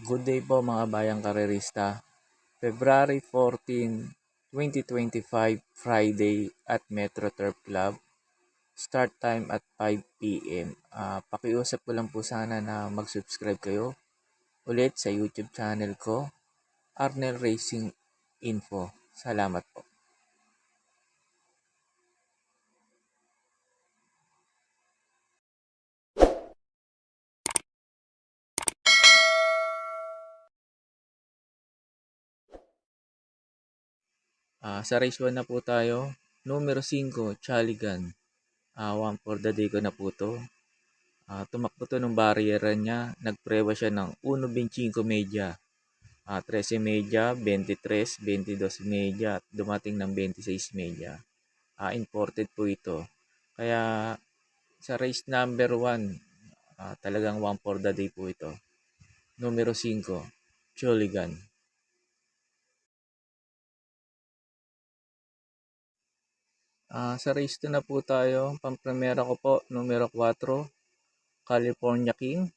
Good day po mga bayang karerista. February 14, 2025, Friday at Metro Turf Club. Start time at 5 p.m. Pakiusap ko lang po sana na mag-subscribe kayo ulit sa YouTube channel ko, Arnel Racing Info. Salamat po. Sa race 1 na po tayo. Numero 5, Chaligan. 1 for the day ko na po to. Tumakbo to ng barriera niya. Nagprewa siya ng 1.25 media. 13 media, 23, 22 media at dumating ng 26 media. Imported po ito. Kaya sa race number 1, talagang 1 for the day po ito. Numero 5, Choligan. Sa race 2 na po tayo. Pampremera ko po, numero 4, California King.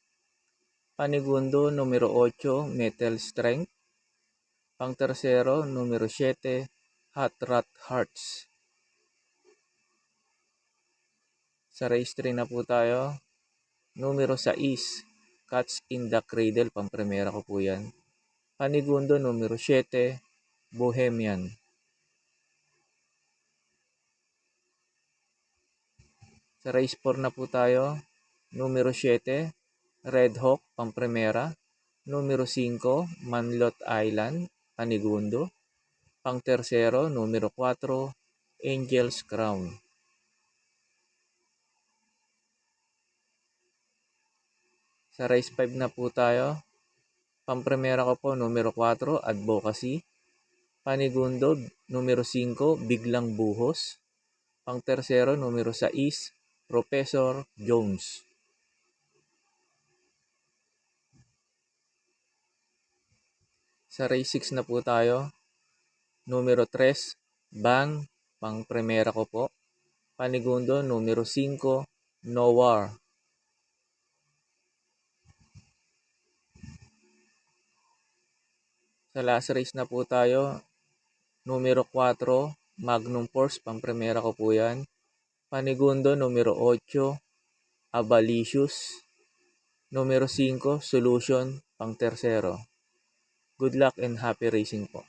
Panigundo, numero 8, Metal Strength. Pang tercero, numero 7, Hot Rat Hearts. Sa race 3 na po tayo. Numero 6, Cats in the Cradle. Pampremera ko po yan. Panigundo, numero 7, Bohemian. Sa race 4 na po tayo. Numero 7, Red Hawk. Pampremera. Numero 5, Manlot Island. Panigundo. Pang tercero, numero 4, Angel's Crown. Sa race 5 na po tayo. Pampremera ko po, numero 4, Advocacy. Panigundo, numero 5, Biglang Buhos. Pang tercero, numero 6, Professor Jones. Sa race 6 na po tayo. Numero 3, Bang. Pang primera ko po. Panigundo, numero 5, Nowar. Sa last race na po tayo. Numero 4, Magnum Force. Pang primera ko po yan. Panigundo, numero 8, Avalicious. Numero 5, Solution. Pang tercero. Good luck and happy racing po.